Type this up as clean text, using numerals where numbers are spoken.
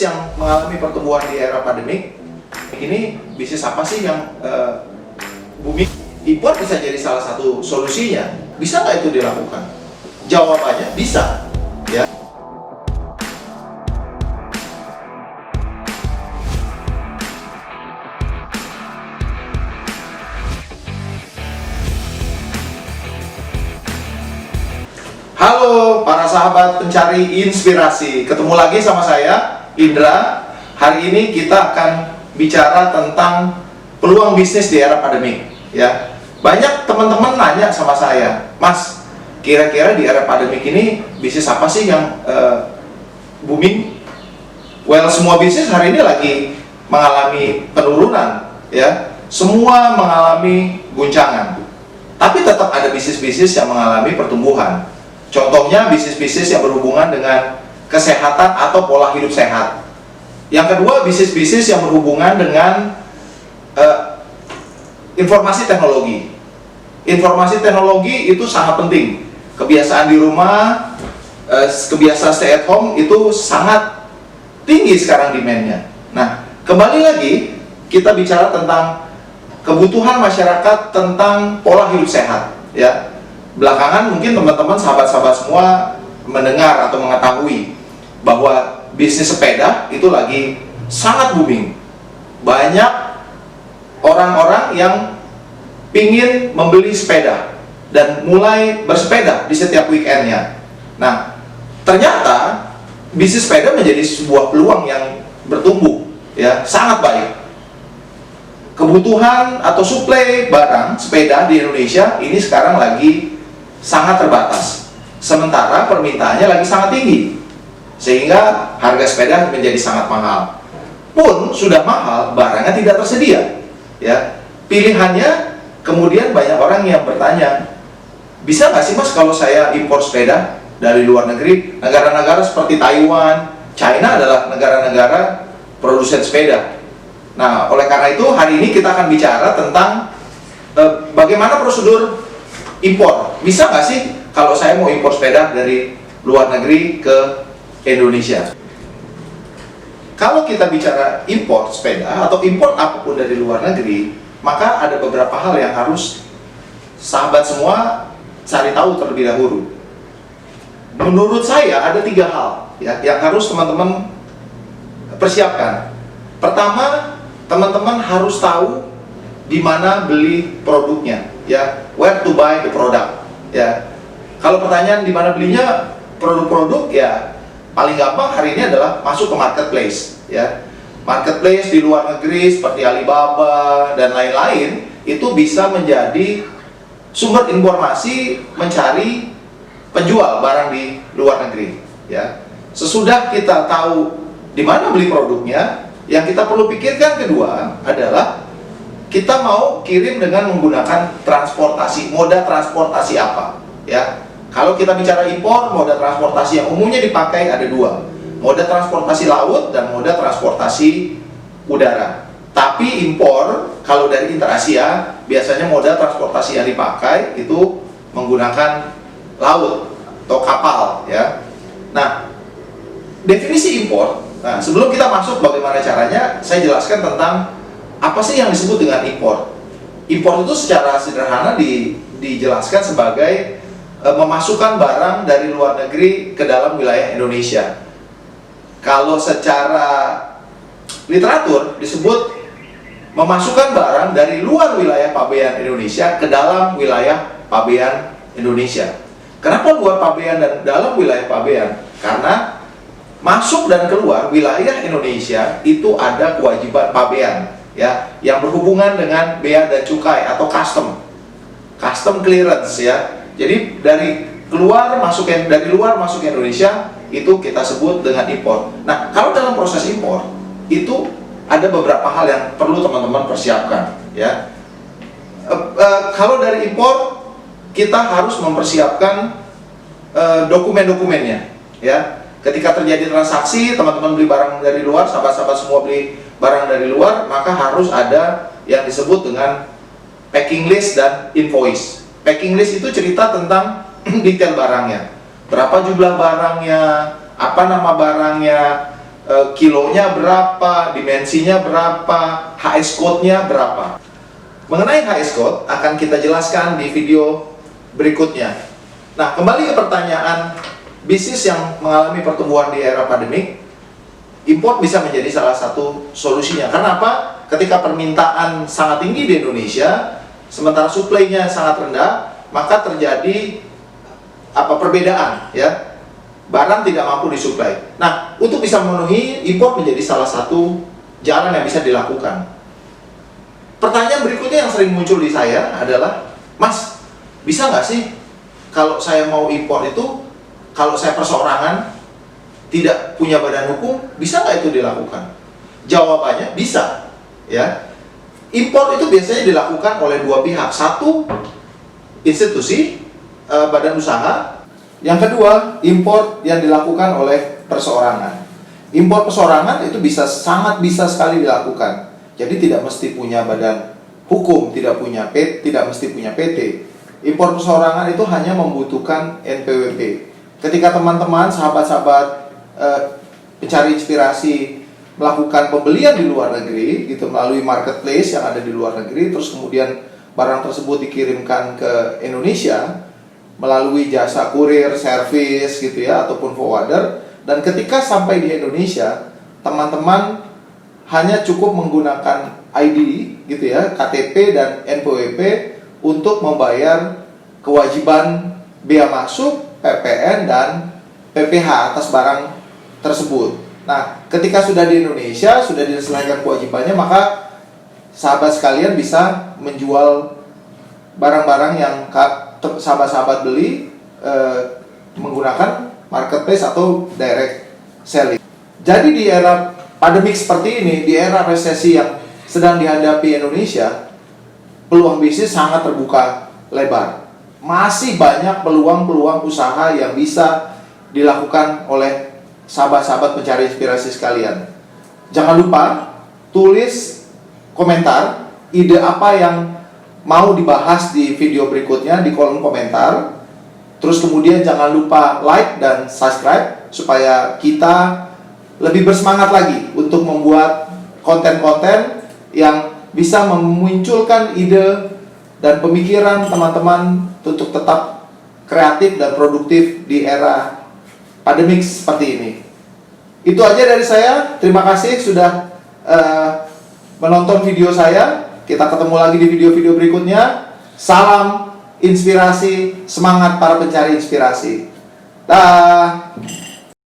yang mengalami pertumbuhan di era pandemik ini, bisnis apa sih yang booming? Impor bisa jadi salah satu solusinya. Bisa nggak itu dilakukan? Jawabannya bisa. Ya. Halo para sahabat pencari inspirasi, ketemu lagi sama saya Indra. Hari ini kita akan bicara tentang peluang bisnis di era pandemik. Ya, banyak teman-teman nanya sama saya, Mas, kira-kira di era pandemik ini bisnis apa sih yang booming? Well, semua bisnis hari ini lagi mengalami penurunan, ya. Semua mengalami guncangan. Tapi tetap ada bisnis-bisnis yang mengalami pertumbuhan. Contohnya bisnis-bisnis yang berhubungan dengan kesehatan atau pola hidup sehat. Yang kedua, bisnis-bisnis yang berhubungan dengan informasi teknologi. Informasi teknologi itu sangat penting. Kebiasaan di rumah, kebiasaan stay at home itu sangat tinggi sekarang demand-nya. Nah, kembali lagi kita bicara tentang kebutuhan masyarakat tentang pola hidup sehat, ya. Belakangan mungkin teman-teman sahabat-sahabat semua mendengar atau mengetahui bahwa bisnis sepeda itu lagi sangat booming. Banyak orang-orang yang pingin membeli sepeda dan mulai bersepeda di setiap weekendnya. Nah, ternyata bisnis sepeda menjadi sebuah peluang yang bertumbuh, ya, sangat baik. Kebutuhan atau suplai barang sepeda di Indonesia ini sekarang lagi sangat terbatas, sementara permintaannya lagi sangat tinggi, sehingga harga sepeda menjadi sangat mahal. Pun sudah mahal, barangnya tidak tersedia, ya. Pilihannya, kemudian banyak orang yang bertanya, bisa nggak sih Mas kalau saya impor sepeda dari luar negeri? Negara-negara seperti Taiwan, China adalah negara-negara produsen sepeda. Nah, oleh karena itu hari ini kita akan bicara tentang bagaimana prosedur impor. Bisa nggak sih kalau saya mau impor sepeda dari luar negeri ke Indonesia? Kalau kita bicara impor sepeda atau impor apapun dari luar negeri, maka ada beberapa hal yang harus sahabat semua cari tahu terlebih dahulu. Menurut saya ada 3 hal, ya, yang harus teman-teman persiapkan. Pertama, teman-teman harus tahu di mana beli produknya, ya, where to buy the product, ya. Kalau pertanyaan di mana belinya produk-produk, ya paling gampang hari ini adalah masuk ke marketplace, ya. Marketplace di luar negeri seperti Alibaba dan lain-lain itu bisa menjadi sumber informasi mencari penjual barang di luar negeri, ya. Sesudah kita tahu di mana beli produknya, yang kita perlu pikirkan kedua adalah kita mau kirim dengan menggunakan transportasi, moda transportasi apa, ya. Kalau kita bicara impor, moda transportasi yang umumnya dipakai ada 2, moda transportasi laut dan moda transportasi udara. Tapi impor, kalau dari Interasia, biasanya moda transportasi yang dipakai itu menggunakan laut atau kapal, ya. Nah, definisi impor. Nah, sebelum kita masuk bagaimana caranya, saya jelaskan tentang apa sih yang disebut dengan impor? Impor itu secara sederhana dijelaskan sebagai memasukkan barang dari luar negeri ke dalam wilayah Indonesia. Kalau secara literatur disebut memasukkan barang dari luar wilayah pabean Indonesia ke dalam wilayah pabean Indonesia. Kenapa luar pabean dan dalam wilayah pabean? Karena masuk dan keluar wilayah Indonesia itu ada kewajiban pabean, ya, yang berhubungan dengan bea dan cukai atau custom clearance, ya. Jadi dari luar masuk ke Indonesia itu kita sebut dengan impor. Nah, kalau dalam proses impor itu ada beberapa hal yang perlu teman-teman persiapkan, ya. Kalau dari impor kita harus mempersiapkan dokumen-dokumennya, ya. Ketika terjadi transaksi, teman-teman beli barang dari luar, sahabat-sahabat semua beli barang dari luar, maka harus ada yang disebut dengan packing list dan invoice. Packing list itu cerita tentang detail barangnya, berapa jumlah barangnya, apa nama barangnya, kilonya berapa, dimensinya berapa, HS code-nya berapa. Mengenai HS code akan kita jelaskan di video berikutnya. Nah, kembali ke pertanyaan bisnis yang mengalami pertumbuhan di era pandemik, import bisa menjadi salah satu solusinya. Karena apa? Ketika permintaan sangat tinggi di Indonesia, sementara suplainya sangat rendah, maka terjadi perbedaan, ya. Barang tidak mampu disuplai. Nah, untuk bisa memenuhi, import menjadi salah satu jalan yang bisa dilakukan. Pertanyaan berikutnya yang sering muncul di saya adalah, Mas, bisa nggak sih kalau saya mau import itu, kalau saya perseorangan, tidak punya badan hukum, bisa nggak itu dilakukan? Jawabannya bisa, ya. Import itu biasanya dilakukan oleh dua pihak. Satu, institusi, badan usaha. Yang kedua, import yang dilakukan oleh perseorangan. Import perseorangan itu sangat bisa sekali dilakukan. Jadi tidak mesti punya badan hukum, tidak mesti punya PT. Import perseorangan itu hanya membutuhkan NPWP. Ketika teman-teman, sahabat-sahabat pencari inspirasi melakukan pembelian di luar negeri, gitu, melalui marketplace yang ada di luar negeri, terus kemudian barang tersebut dikirimkan ke Indonesia melalui jasa kurir, servis, gitu ya, ataupun forwarder. Dan ketika sampai di Indonesia, teman-teman hanya cukup menggunakan ID, gitu ya, KTP dan NPWP untuk membayar kewajiban bea masuk, PPN dan PPh atas barang tersebut. Nah, ketika sudah di Indonesia, sudah diselesaikan kewajibannya, maka sahabat sekalian bisa menjual barang-barang yang sahabat-sahabat beli menggunakan marketplace atau direct selling. Jadi di era pandemik seperti ini, di era resesi yang sedang dihadapi Indonesia, peluang bisnis sangat terbuka lebar. Masih banyak peluang-peluang usaha yang bisa dilakukan oleh sahabat-sahabat pencari inspirasi sekalian. Jangan lupa tulis komentar ide apa yang mau dibahas di video berikutnya di kolom komentar. Terus kemudian jangan lupa like dan subscribe supaya kita lebih bersemangat lagi untuk membuat konten-konten yang bisa memunculkan ide dan pemikiran teman-teman untuk tetap kreatif dan produktif di era pandemik seperti ini. Itu aja dari saya. Terima kasih sudah menonton video saya. Kita ketemu lagi di video-video berikutnya. Salam inspirasi, semangat para pencari inspirasi. Dah.